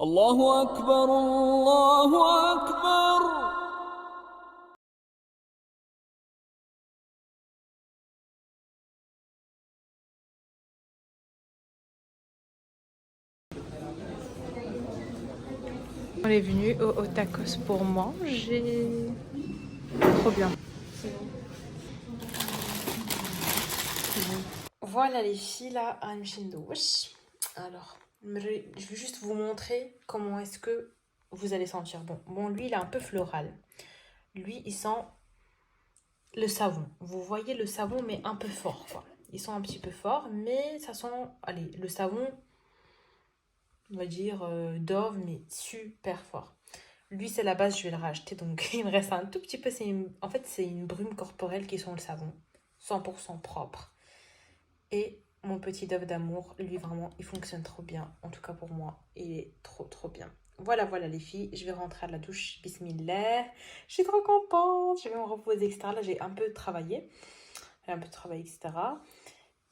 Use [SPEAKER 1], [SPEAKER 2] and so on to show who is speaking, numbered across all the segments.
[SPEAKER 1] الله أكبر الله أكبر.
[SPEAKER 2] On est venu au tacos pour manger. Trop bien. Voilà les filles là, wesh. Alors, je vais juste vous montrer comment est-ce que vous allez sentir. Bon, lui il est un peu floral. Lui il sent le savon. Vous voyez le savon mais un peu fort quoi. Il sent un petit peu fort mais ça sent, allez, le savon, on va dire Dove mais super fort. Lui, c'est la base, je vais le racheter. Donc, il me reste un tout petit peu. En fait, c'est une brume corporelle qui sent le savon. 100% propre. Et mon petit Dove d'amour, lui, vraiment, il fonctionne trop bien. En tout cas, pour moi, il est trop, trop bien. Voilà, voilà, les filles. Je vais rentrer à la douche. Bismillah. Je suis trop contente. Je vais me reposer, etc. Là, j'ai un peu travaillé. etc.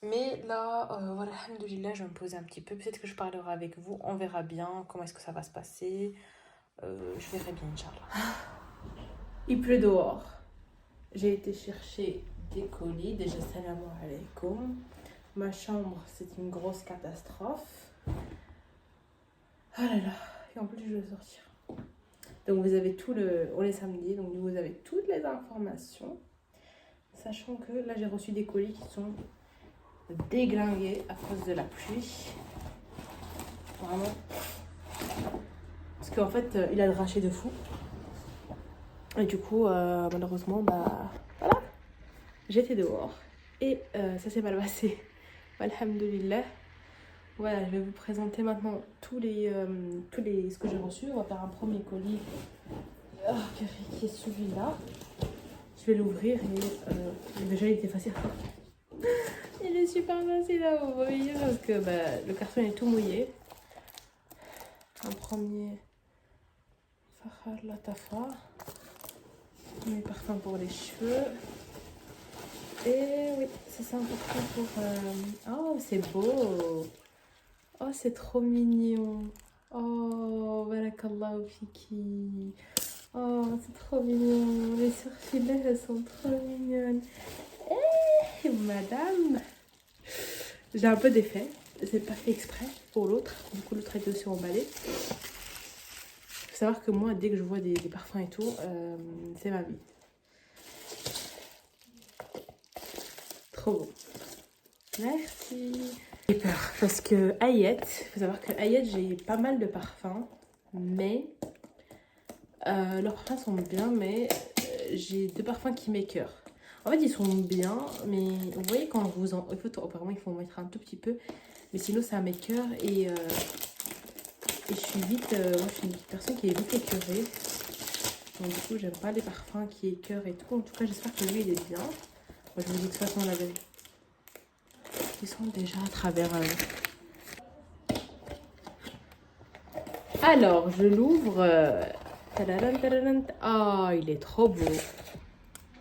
[SPEAKER 2] Mais là, voilà, alhamdoulilah, je vais me poser un petit peu. Peut-être que je parlerai avec vous. On verra bien comment est-ce que ça va se passer. Je verrai bien, Inch'Allah. Il pleut dehors. J'ai été chercher des colis. Déjà, salam alaikum. Ma chambre, c'est une grosse catastrophe. Ah là là. Et en plus, je dois sortir. Donc, vous avez tout le... On est samedi, donc vous avez toutes les informations. Sachant que là, j'ai reçu des colis qui sont déglingués à cause de la pluie. Vraiment. Parce qu'en fait, il a draché de fou. Et du coup, malheureusement, bah voilà, j'étais dehors. Et ça s'est mal passé. Alhamdulillah. Voilà, je vais vous présenter maintenant ce que j'ai reçu. On va faire un premier colis qui est celui-là. Je vais l'ouvrir et déjà il était facile. Il est super facile à ouvrir parce que le carton est tout mouillé. Un premier Fahar Latafa. Mes parfums pour les cheveux. Et oui, c'est ça un parfum pour... Oh, c'est beau. Oh, c'est trop mignon. Oh, barakallahu fiki. Oh, c'est trop mignon. Les surfilets, elles sont trop mignonnes. Eh, madame. J'ai un peu d'effet. C'est pas fait exprès pour l'autre. Du coup, l'autre était aussi emballé. Faut savoir que moi, dès que je vois des parfums et tout, c'est ma vie. Trop beau. Merci. J'ai peur parce que Hayet, il faut savoir que Hayet, j'ai pas mal de parfums, mais leurs parfums sont bien, mais j'ai deux parfums qui m'écœurent. En fait, ils sont bien, mais vous voyez quand vous en... Apparemment, il faut en mettre un tout petit peu, mais sinon ça m'écœure et je suis vite... moi, je suis une personne qui est vite écœurée. Donc du coup, j'aime pas les parfums qui écœurent et tout. En tout cas, j'espère que lui, il est bien. Moi, je vous dis de toute façon la vérité. Ils sont déjà à travers... Alors, je l'ouvre. Ah, il est trop beau.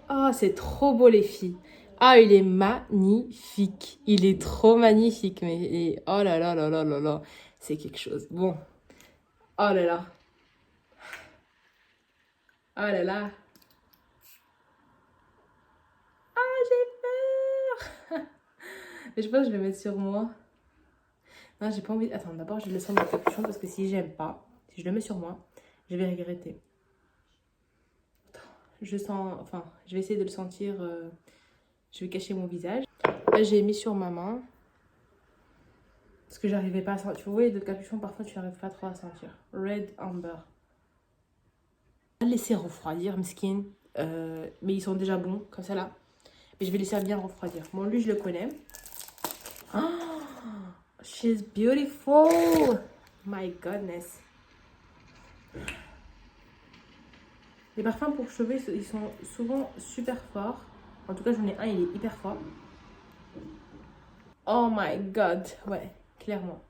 [SPEAKER 2] Ah, c'est trop beau, les filles. Ah, il est magnifique. Il est trop magnifique. Mais oh là là là là là là. C'est quelque chose. Bon. Oh là là. Oh là là. Ah, j'ai peur. Mais je pense que je vais mettre sur moi. Non, j'ai pas envie. Attends, d'abord, je vais le mettre dans le capuchon parce que si j'aime pas, si je le mets sur moi, je vais regretter. Je sens, enfin, je vais essayer de le sentir. Je vais cacher mon visage. Là, j'ai mis sur ma main. Parce que j'arrivais pas à sentir. Vous voyez, de capuchon, parfois, tu n'arrives pas trop à sentir. Red Amber. Je vais laisser refroidir, mesquine. Mais ils sont déjà bons, comme ça là. Mais je vais laisser bien refroidir. Bon, lui, je le connais. Oh, she's beautiful. My goodness. Les parfums pour cheveux, ils sont souvent super forts. En tout cas, j'en ai un, il est hyper fort. Oh my god. Ouais, clairement.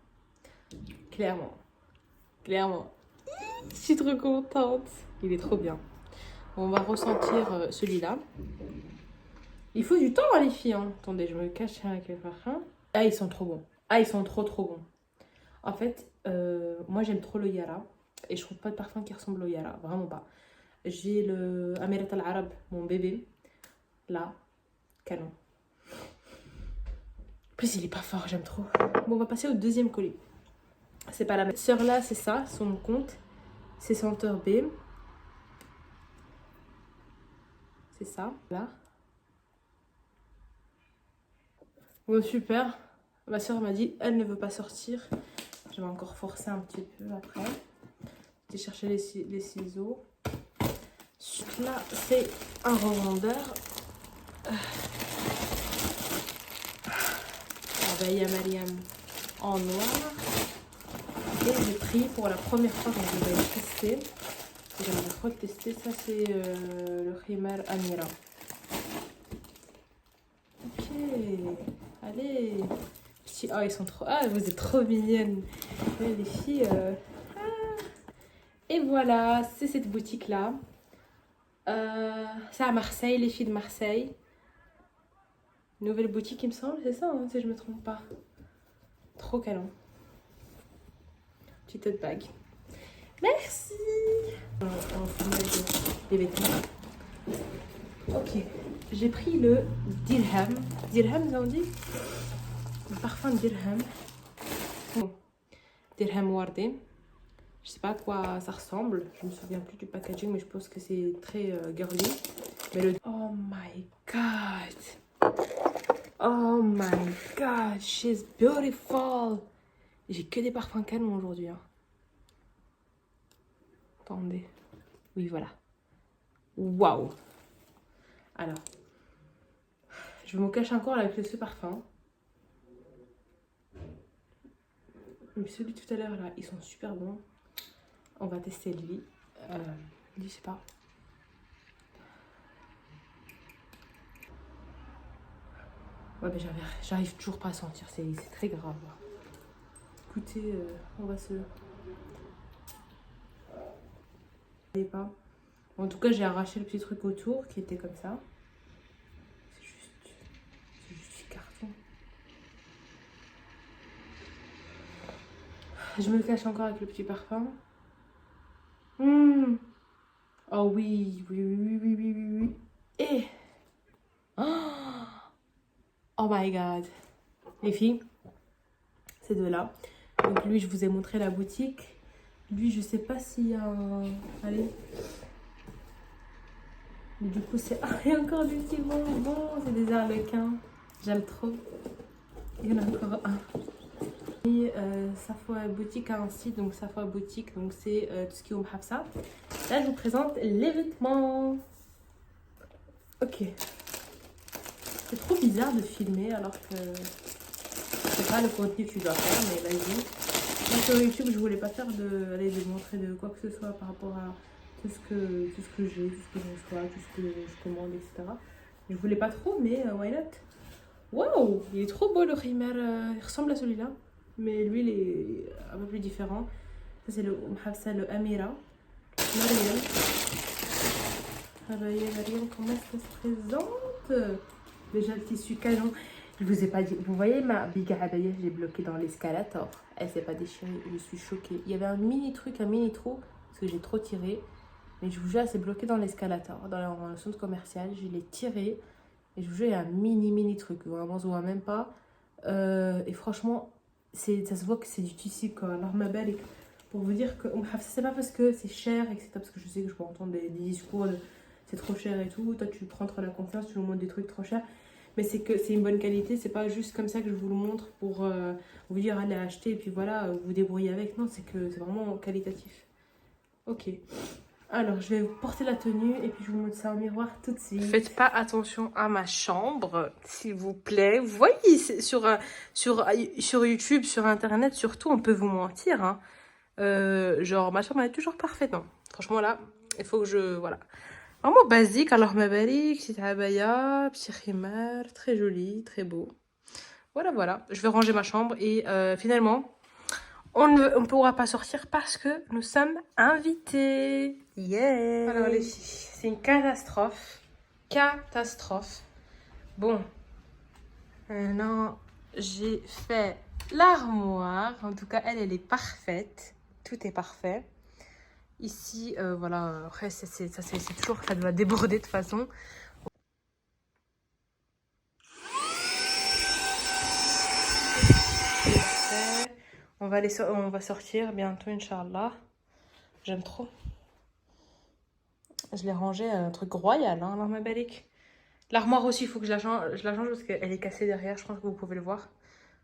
[SPEAKER 2] Clairement. Clairement. Je suis trop contente. Il est trop bien. On va ressentir celui-là. Il faut du temps, les filles. Hein. Attendez, je me cache avec le parfum. Ah, ils sont trop bons. Ah, ils sont trop trop bons.
[SPEAKER 3] En fait, moi j'aime trop le Yara. Et je trouve pas de parfum qui ressemble au Yara. Vraiment pas. J'ai le Amirat Al Arab, mon bébé. Là, canon. En plus, il est pas fort, j'aime trop. Bon, on va passer au deuxième colis. C'est pas la même. Sœur là, c'est ça, son compte. C'est senteur B. C'est ça, là. Bon, super. Ma soeur m'a dit, elle ne veut pas sortir. Je vais encore forcer un petit peu après. J'ai cherché les ciseaux. Là, c'est un revendeur. Abaya Mariam en noir. Et j'ai pris pour la première fois quand je vais tester. J'aimerais trop le tester. Ça, c'est le Khimar Amira. Ok. Allez. Petit... Oh, ils sont trop... Ah, vous êtes trop mignonnes. Ouais, les filles... Ah. Et voilà, c'est cette boutique-là. C'est à Marseille, les filles de Marseille. Nouvelle boutique, il me semble, c'est ça, hein, si je me trompe pas. Trop canon. Petite tote bag. Merci. On va mettre les vêtements. Ok, j'ai pris le Dirham. Dirham, ça on dit? Le parfum Dirham. Bon. Dirham Wardé. Je sais pas à quoi ça ressemble. Je me souviens plus du packaging, mais je pense que c'est très girly. Mais le... Oh my god. Oh my god, she's beautiful. J'ai que des parfums canons aujourd'hui. Hein. Attendez. Oui, voilà. Waouh. Alors. Je me cache encore avec ce parfum. Mais celui tout à l'heure là, ils sont super bons. On va tester lui. Je sais pas. Ouais, mais j'arrive toujours pas à sentir. C'est très grave. Écoutez, on va se... Pas. En tout cas, j'ai arraché le petit truc autour qui était comme ça. C'est juste du carton. Je me le cache encore avec le petit parfum. Mmh. Oh oui, oui. Et... Oh my god. Les filles, ces deux-là. Donc lui, je vous ai montré la boutique. Lui, je sais pas s'il y a un... Allez. Mais du coup, c'est... Ah, il y a encore des petits bonbons. C'est des arlequins. J'aime trop. Il y en a encore un. Et Safoa Boutique a un site, donc Safoa Boutique, donc c'est tout ce qui est au Hafsa. Là, je vous présente les vêtements. Ok. C'est trop bizarre de filmer alors que c'est pas le contenu que tu dois faire, mais vas-y. Moi, sur YouTube, je voulais pas faire de montrer de quoi que ce soit par rapport à tout ce que j'ai, tout ce que je reçois, tout ce que je commande, etc. Je voulais pas trop, mais why not? Waouh, il est trop beau le Khimar, il ressemble à celui-là. Mais lui, il est un peu plus différent. Ça, c'est le Hafsa, le Amira. Mariam. Mariam, comment est-ce qu'elle se présente? Déjà, le tissu canon. Je vous ai pas dit. Vous voyez ma biga abaya, j'ai bloqué dans l'escalator. Elle s'est pas déchirée. Je suis choquée. Il y avait un mini truc, un mini trou. Parce que j'ai trop tiré. Mais je vous jure, elle s'est bloquée dans l'escalator. Dans le centre commercial. Je l'ai tiré. Et je vous jure, il y a un mini truc. Vraiment, on se voit même pas. Et franchement, ça se voit que c'est du tissu, quoi. Alors, ma belle, pour vous dire que c'est pas parce que c'est cher, etc. Parce que je sais que je peux entendre des discours de c'est trop cher et tout. Toi, tu prends trop la confiance, tu nous montres des trucs trop chers. Mais c'est que c'est une bonne qualité. C'est pas juste comme ça que je vous le montre pour vous dire allez acheter et puis voilà, vous débrouillez avec. Non, c'est que c'est vraiment qualitatif. Ok. Alors, je vais porter la tenue et puis je vous montre ça au miroir tout de suite. Faites pas attention à ma chambre, s'il vous plaît. Vous voyez, sur YouTube, sur Internet, surtout, on peut vous mentir. Hein. Genre, ma chambre elle est toujours parfaite. Non, franchement, là, il faut que je... Voilà. Vraiment basique. Alors, ma barik, petite abaya, petit khimar, très joli, très beau. Voilà. Je vais ranger ma chambre et finalement... On ne pourra pas sortir parce que nous sommes invités. Yeah. Alors les filles, c'est une catastrophe. Bon. Maintenant, j'ai fait
[SPEAKER 2] l'armoire. En tout cas, elle est parfaite. Tout est parfait. Ici, voilà, après, c'est toujours, ça doit déborder de toute façon. On va sortir bientôt, Inch'Allah. J'aime trop. Je l'ai rangée un truc royal, hein, l'armoire balique. L'armoire aussi, il faut que je la change parce qu'elle est cassée derrière, je pense que vous pouvez le voir.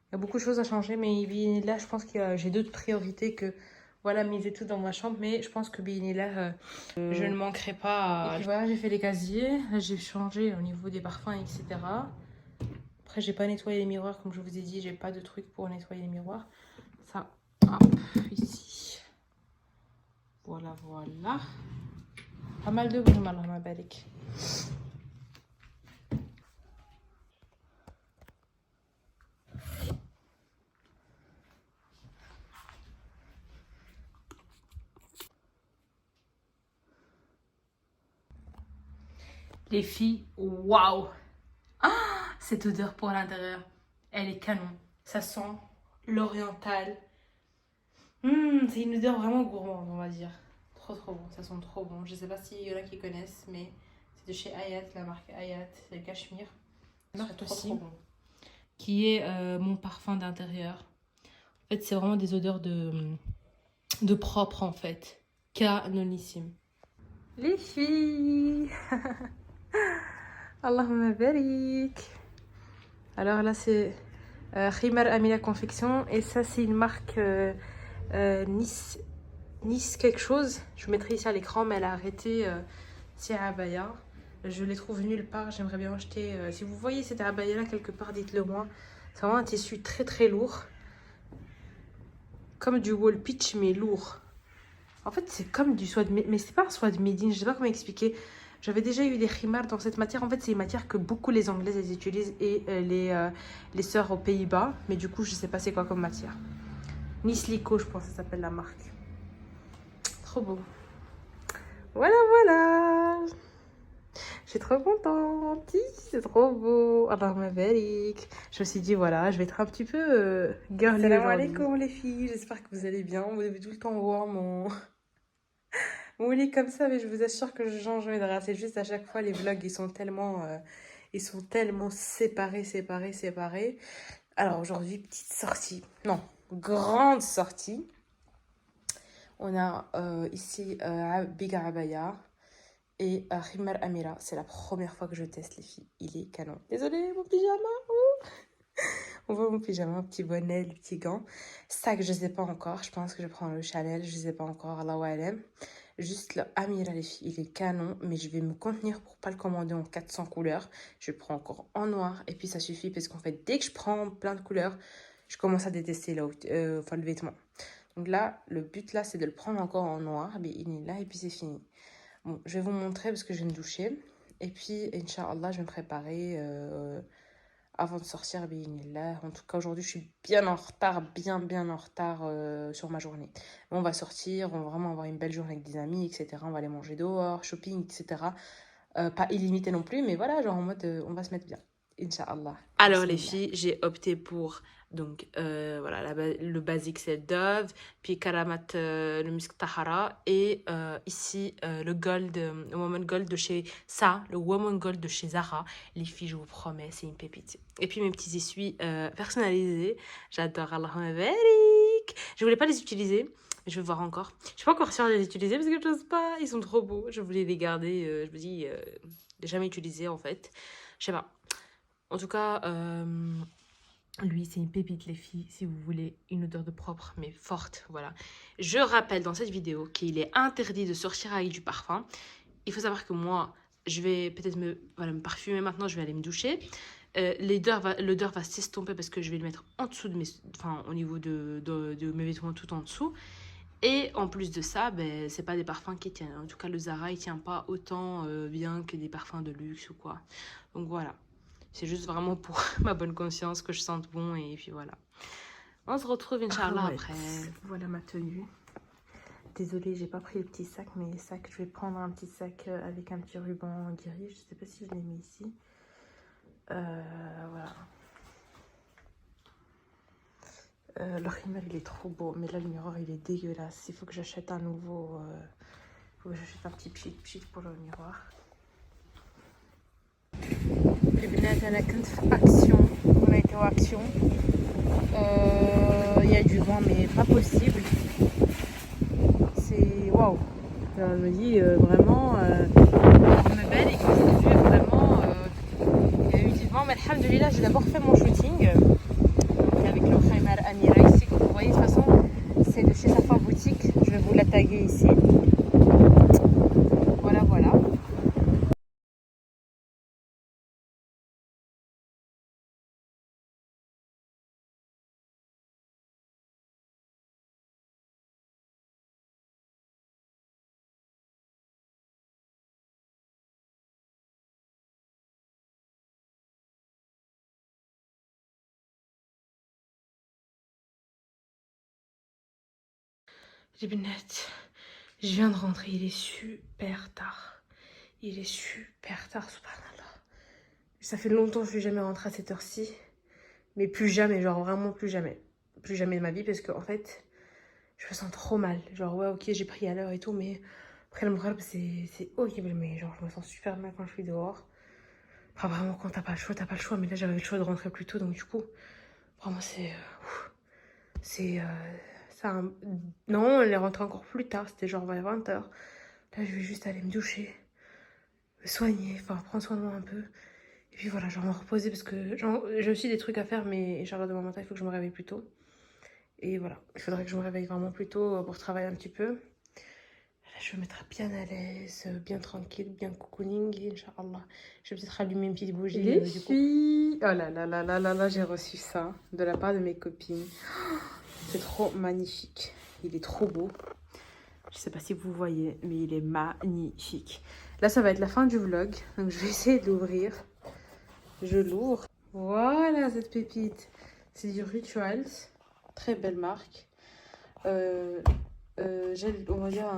[SPEAKER 2] Il y a beaucoup de choses à changer, mais là, je pense que j'ai d'autres priorités que voilà, miser tout dans ma chambre. Mais je pense que là, je ne manquerai pas. Et puis voilà, j'ai fait les casiers, j'ai changé au niveau des parfums, etc. Après, j'ai pas nettoyé les miroirs, comme je vous ai dit, j'ai pas de truc pour nettoyer les miroirs. Ça, hop, ici. Voilà, voilà. Pas mal de brume, alors, ma balique. Les filles, waouh! Ah, cette odeur pour l'intérieur, elle est canon. Ça sent l'oriental. C'est une odeur vraiment gourmande, on va dire. Trop trop bon, ça sent trop bon. Je sais pas s'il y en a qui connaissent, mais c'est de chez Hayat, la marque Hayat, c'est le cachemire. C'est trop bon. Qui est mon parfum d'intérieur. En fait, c'est vraiment des odeurs de propre en fait. Canonissime. Les filles! Allahumma barik. Alors là, c'est Khimar Amila Confection. Et ça, c'est une marque Nice quelque chose. Je vous mettrai ici à l'écran, mais elle a arrêté ces abaya. Je les trouve nulle part. J'aimerais bien acheter. Si vous voyez cette abaya là quelque part, dites-le moi. C'est vraiment un tissu très très lourd. Comme du wool pitch, mais lourd. En fait, c'est comme du soie de Médine. Mais c'est pas un soie de Médine. Je sais pas comment expliquer. J'avais déjà eu des khimars dans cette matière. En fait, c'est une matière que beaucoup les Anglaises elles utilisent et les sœurs aux Pays-Bas. Mais du coup, je sais pas c'est quoi comme matière. Nice Lico, je pense que ça s'appelle la marque. Trop beau. Voilà, voilà. Je suis trop contente. C'est trop beau. Alors, ma belle. Je me suis dit, voilà, je vais être un petit peu girly aujourd'hui. Salam alaikum les filles. J'espère que vous allez bien. Vous devez tout le temps voir mon lit comme ça, mais je vous assure que je change mes draps. C'est juste à chaque fois, les vlogs, ils sont tellement séparés. Alors, aujourd'hui, petite sortie. Non, grande sortie. On a ici Biga Abaya et Khimar Amira. C'est la première fois que je teste les filles. Il est canon. Désolée, mon pyjama. On voit mon pyjama, petit bonnet, le petit gant. Sac, je sais pas encore. Je pense que je prends le Chanel. Je sais pas encore. Allah wa alam. Juste le Amira, les filles, il est canon. Mais je vais me contenir pour pas le commander en 400 couleurs. Je le prends encore en noir. Et puis ça suffit parce qu'en fait, dès que je prends plein de couleurs, je commence à détester le vêtement. Donc là, le but là, c'est de le prendre encore en noir. Mais il est là et puis c'est fini. Bon, je vais vous montrer parce que je vais me doucher. Et puis, Inch'Allah, je vais me préparer avant de sortir. En tout cas, aujourd'hui, je suis bien en retard, bien en retard sur ma journée. Mais on va sortir, on va vraiment avoir une belle journée avec des amis, etc. On va aller manger dehors, shopping, etc. Pas illimité non plus, mais voilà, genre en mode, on va se mettre bien. Inch'Allah. Alors les filles, j'ai opté pour donc voilà le basique c'est Dove, puis Karamat le Misk Tahara et ici le Gold, le Woman Gold de chez le Woman Gold de chez Zara. Les filles, je vous promets, c'est une pépite. Et puis mes petits essuies personnalisés, j'adore. Allahumma barik. Je voulais pas les utiliser. Je vais voir encore. Je sais pas encore si on les utiliser parce que je n'ose pas. Ils sont trop beaux. Je voulais les garder. Je me dis, jamais utilisé en fait. Je sais pas. En tout cas, lui, c'est une pépite, les filles, si vous voulez une odeur de propre, mais forte, voilà. Je rappelle dans cette vidéo qu'il est interdit de sortir avec du parfum. Il faut savoir que moi, je vais peut-être me parfumer maintenant, je vais aller me doucher. L'odeur va s'estomper parce que je vais le mettre en dessous de au niveau de mes vêtements tout en dessous. Et en plus de ça, c'est pas des parfums qui tiennent. En tout cas, le Zara, il tient pas autant bien que des parfums de luxe ou quoi. Donc voilà. C'est juste vraiment pour ma bonne conscience que je sente bon et puis voilà. On se retrouve Inch'Allah après. Voilà ma tenue. Désolée, j'ai pas pris le petit sac, mais les sacs, je vais prendre un petit sac avec un petit ruban guéri. Je sais pas si je l'ai mis ici. Voilà. Le khimar il est trop beau, mais là le miroir il est dégueulasse. Il faut que j'achète un nouveau. Il faut que j'achète un petit pchit pour le miroir. البنات انا كنت في اكسيون on a été au action il y a du vent mais pas possible c'est waouh je me dis vraiment me belle et que aujourd'hui vraiment il y a eu du vent mais alhamdoulilah j'ai d'abord fait mon shooting donc avec le Khaybar Amira ici comme vous voyez de toute façon c'est de chez Safa Boutique je vais vous la taguer ici voilà voilà. Les binattes, je viens de rentrer, il est super tard. Il est super tard, subhanallah. Ça fait longtemps que je suis jamais rentrée à cette heure-ci. Mais plus jamais, genre vraiment plus jamais. Plus jamais de ma vie parce qu'en fait, je me sens trop mal. Genre ouais ok j'ai pris à l'heure et tout mais après le moral c'est horrible. Mais genre je me sens super mal quand je suis dehors. Enfin vraiment quand t'as pas le choix, t'as pas le choix. Mais là j'avais le choix de rentrer plus tôt donc du coup, vraiment c'est... ça, non, elle est rentrée encore plus tard, c'était genre vers 20h. Là, je vais juste aller me doucher, me soigner, enfin prendre soin de moi un peu. Et puis voilà, genre me reposer parce que j'ai aussi des trucs à faire, mais genre demain matin, il faut que je me réveille plus tôt. Et voilà, il faudrait que je me réveille vraiment plus tôt pour travailler un petit peu. Là, je vais me mettre bien à l'aise, bien tranquille, bien cocooning, et Inch'Allah. Je vais peut-être allumer une petite bougie. Les filles, oh là là là là là là, j'ai reçu ça de la part de mes copines. C'est trop magnifique. Il est trop beau. Je sais pas si vous voyez, mais il est magnifique. Là, ça va être la fin du vlog. Donc, je vais essayer de l'ouvrir. Je l'ouvre. Voilà cette pépite. C'est du Rituals. Très belle marque. J'ai, on va dire,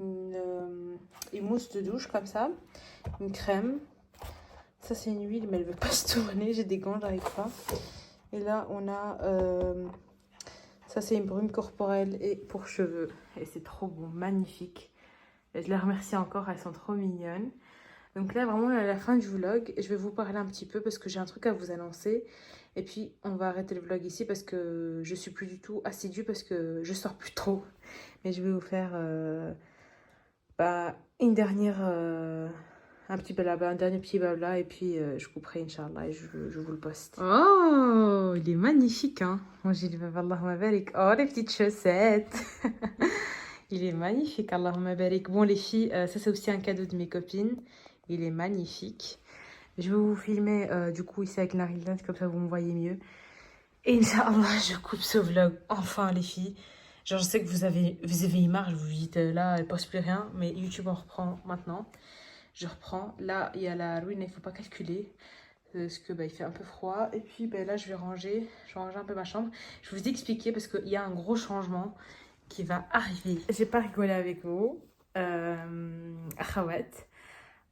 [SPEAKER 2] une mousse de douche comme ça. Une crème. Ça, c'est une huile, mais elle veut pas se tourner. J'ai des gants, j'arrive pas. Et là, on a... ça, c'est une brume corporelle et pour cheveux. Et c'est trop beau, magnifique. Et je les remercie encore, elles sont trop mignonnes. Donc là, vraiment, à la fin du vlog, je vais vous parler un petit peu parce que j'ai un truc à vous annoncer. Et puis, on va arrêter le vlog ici parce que je suis plus du tout assidue parce que je sors plus trop. Mais je vais vous faire une dernière... un petit blabla, un dernier petit blabla et puis je couperai Inch'Allah et je vous le poste. Oh, il est magnifique hein. Moi j'ai dit Allahumma barik. Oh les petites chaussettes. Il est magnifique Allahumma barik. Bon les filles, ça c'est aussi un cadeau de mes copines. Il est magnifique. Je vais vous filmer du coup ici avec la Rildan, comme ça vous me voyez mieux. Et Inch'Allah je coupe ce vlog enfin les filles. Genre je sais que vous avez eu marre, vous dites là elle poste plus rien. Mais YouTube on reprend maintenant. Je reprends. Là, il y a la ruine, il ne faut pas calculer. Parce que il fait un peu froid. Et puis là, je vais ranger un peu ma chambre. Je vais vous expliquer parce qu'il y a un gros changement qui va arriver. J'ai pas rigolé avec vous. Akhawat.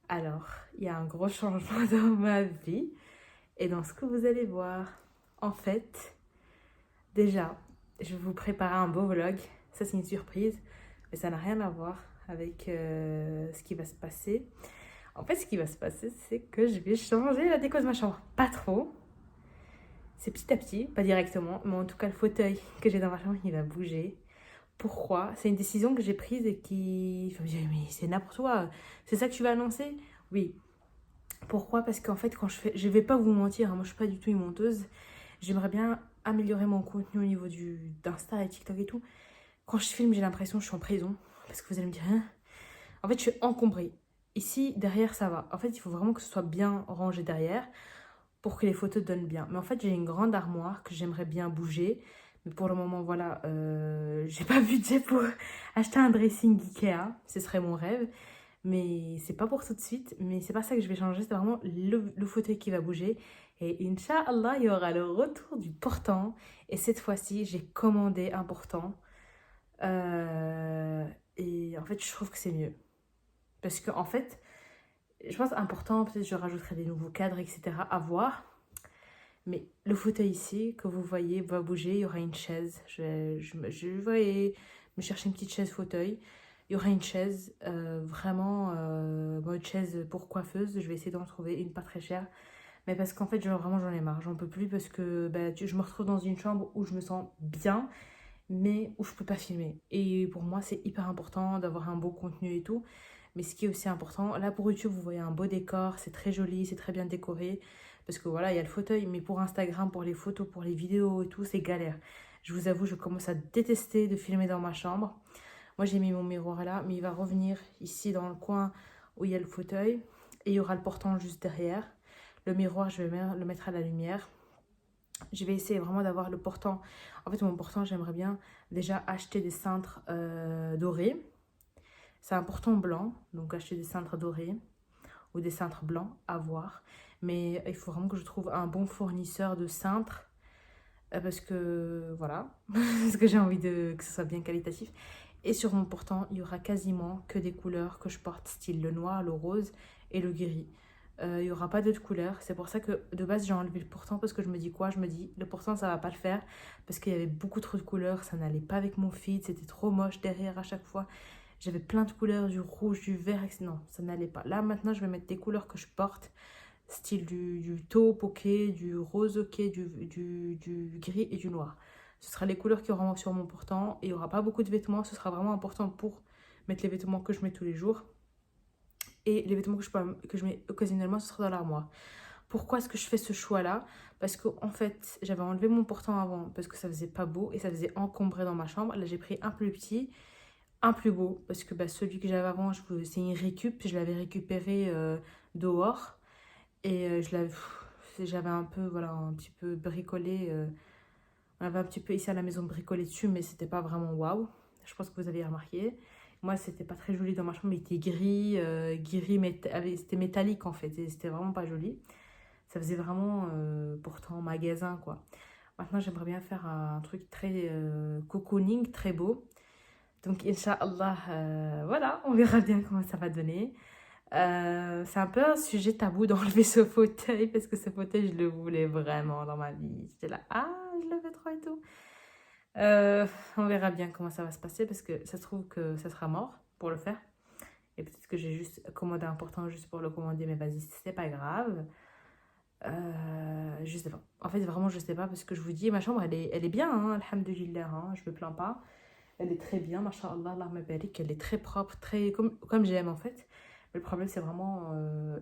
[SPEAKER 2] Alors, il y a un gros changement dans ma vie. Et dans ce que vous allez voir. En fait, déjà, je vais vous préparer un beau vlog. Ça, c'est une surprise. Mais ça n'a rien à voir avec ce qui va se passer. En fait, ce qui va se passer, c'est que je vais changer la déco de ma chambre. Pas trop. C'est petit à petit, pas directement. Mais en tout cas, le fauteuil que j'ai dans ma chambre, il va bouger. Pourquoi? C'est une décision que j'ai prise et qui... Enfin, mais c'est n'importe quoi. C'est ça que tu vas annoncer? Oui. Pourquoi? Parce qu'en fait, quand je fais... Je vais pas vous mentir, hein, moi, je suis pas du tout une menteuse. J'aimerais bien améliorer mon contenu au niveau d'Insta et TikTok et tout. Quand je filme, j'ai l'impression que je suis en prison. Parce que vous allez me dire, hein? En fait, je suis encombrée. Ici, derrière, ça va. En fait, il faut vraiment que ce soit bien rangé derrière pour que les photos donnent bien. Mais en fait, j'ai une grande armoire que j'aimerais bien bouger. Mais pour le moment, voilà, j'ai pas budget pour acheter un dressing Ikea. Ce serait mon rêve. Mais c'est pas pour tout de suite. Mais c'est pas ça que je vais changer. C'est vraiment le fauteuil qui va bouger. Et Inch'Allah, il y aura le retour du portant. Et cette fois-ci, j'ai commandé un portant. Et en fait, je trouve que c'est mieux. Parce que en fait, je pense important, peut-être je rajouterai des nouveaux cadres, etc. à voir.
[SPEAKER 3] Mais le fauteuil ici, que vous voyez, va bouger. Il y aura une chaise. Je vais me chercher une petite chaise fauteuil. Il y aura une chaise, vraiment, une chaise pour coiffeuse. Je vais essayer d'en trouver une pas très chère. Mais parce qu'en fait, vraiment, j'en ai marre. J'en peux plus parce que je me retrouve dans une chambre où je me sens bien, mais où je peux pas filmer. Et pour moi, c'est hyper important d'avoir un beau contenu et tout. Mais ce qui est aussi important, là pour YouTube, vous voyez un beau décor, c'est très joli, c'est très bien décoré. Parce que voilà, il y a le fauteuil, mais pour Instagram, pour les photos, pour les vidéos et tout, c'est galère. Je vous avoue, je commence à détester de filmer dans ma chambre. Moi, j'ai mis mon miroir là, mais il va revenir ici dans le coin où il y a le fauteuil. Et il y aura le portant juste derrière. Le miroir, je vais le mettre à la lumière. Je vais essayer vraiment d'avoir le portant. En fait, mon portant, j'aimerais bien déjà acheter des cintres dorés. C'est un portant blanc, donc acheter des cintres dorés ou des cintres blancs, à voir. Mais il faut vraiment que je trouve un bon fournisseur de cintres. Parce que, voilà, parce que j'ai envie que ce soit bien qualitatif. Et sur mon portant, il y aura quasiment que des couleurs que je porte, style le noir, le rose et le gris. Il n'y aura pas d'autres couleurs. C'est pour ça que de base j'ai enlevé le portant parce que je me dis quoi? Je me dis le portant ça va pas le faire parce qu'il y avait beaucoup trop de couleurs, ça n'allait pas avec mon feed, c'était trop moche derrière à chaque fois. J'avais plein de couleurs, du rouge, du vert, etc. Non, ça n'allait pas. Là maintenant je vais mettre des couleurs que je porte, style du taupe ok, du rose ok, du gris et du noir. Ce sera les couleurs qui auront sur mon portant et il n'y aura pas beaucoup de vêtements, ce sera vraiment important pour mettre les vêtements que je mets tous les jours. Et les vêtements que je mets occasionnellement, ce sera dans l'armoire. Pourquoi est-ce que je fais ce choix-là? Parce qu'en fait, j'avais enlevé mon portant avant parce que ça faisait pas beau et ça faisait encombrer dans ma chambre. Là, j'ai pris un plus petit, un plus beau parce que celui que j'avais avant, c'est une récup. Je l'avais récupéré dehors et j'avais un peu, voilà, un petit peu bricolé. On avait un petit peu ici à la maison bricolé dessus, mais c'était pas vraiment waouh. Je pense que vous avez remarqué. Moi, c'était pas très joli dans ma chambre, mais il était gris, c'était métallique en fait, et c'était vraiment pas joli. Ça faisait vraiment pourtant magasin quoi. Maintenant, j'aimerais bien faire un truc très cocooning, très beau. Donc, Inch'Allah, voilà, on verra bien comment ça va donner. C'est un peu un sujet tabou d'enlever ce fauteuil, parce que ce fauteuil, je le voulais vraiment dans ma vie. J'étais là, ah, je le veux trop et tout. On verra bien comment ça va se passer parce que ça se trouve que ça sera mort pour le faire. Et peut-être que j'ai juste commandé un portant juste pour le commander, mais vas-y, c'est pas grave. Je sais pas. En fait, vraiment, je sais pas parce que je vous dis, ma chambre, elle est bien, hein, alhamdoulilah, hein, je me plains pas. Elle est très bien, mashallah, Allah me barik, elle est très propre, très comme j'aime en fait. Mais le problème, c'est vraiment,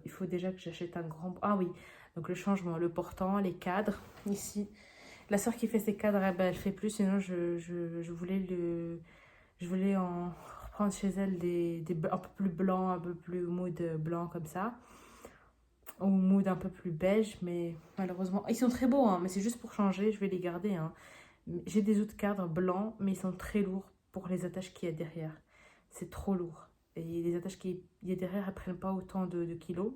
[SPEAKER 3] il faut déjà que j'achète un grand. Ah oui, donc le changement, le portant, les cadres, ici. La soeur qui fait ses cadres, elle fait plus, sinon je voulais en reprendre chez elle un peu plus blancs, un peu plus mood blanc comme ça. Ou mood un peu plus beige, mais malheureusement, ils sont très beaux, hein, mais c'est juste pour changer, je vais les garder. Hein. J'ai des autres cadres blancs, mais ils sont très lourds pour les attaches qu'il y a derrière. C'est trop lourd. Et les attaches qu'il y a derrière, elles prennent pas autant de kilos.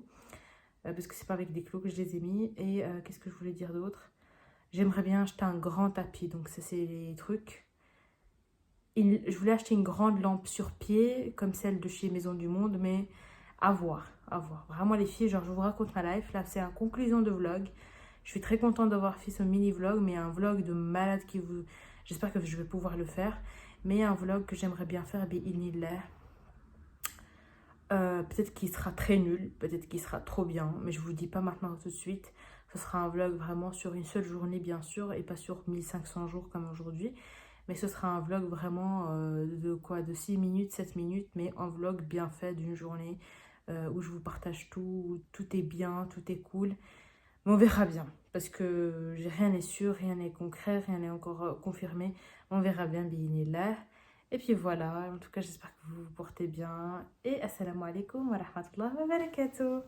[SPEAKER 3] Parce que c'est pas avec des kilos que je les ai mis. Et qu'est-ce que je voulais dire d'autre? J'aimerais bien acheter un grand tapis, donc ça c'est les trucs. Je voulais acheter une grande lampe sur pied, comme celle de chez Maison du Monde, mais à voir, à voir. Vraiment les filles, genre je vous raconte ma life, là c'est en conclusion de vlog. Je suis très contente d'avoir fait ce mini vlog, mais un vlog de malade qui vous... J'espère que je vais pouvoir le faire, mais un vlog que j'aimerais bien faire, peut-être qu'il sera très nul, peut-être qu'il sera trop bien, mais je vous dis pas maintenant tout de suite. Ce sera un vlog vraiment sur une seule journée bien sûr et pas sur 1500 jours comme aujourd'hui. Mais ce sera un vlog vraiment de 6 minutes, 7 minutes, mais un vlog bien fait d'une journée où je vous partage tout, où tout est bien, tout est cool. Mais on verra bien parce que rien n'est sûr, rien n'est concret, rien n'est encore confirmé. On verra bien, bi'inillah. Et puis voilà, en tout cas j'espère que vous vous portez bien. Et assalamu alaikum wa rahmatullahi wa barakatuh.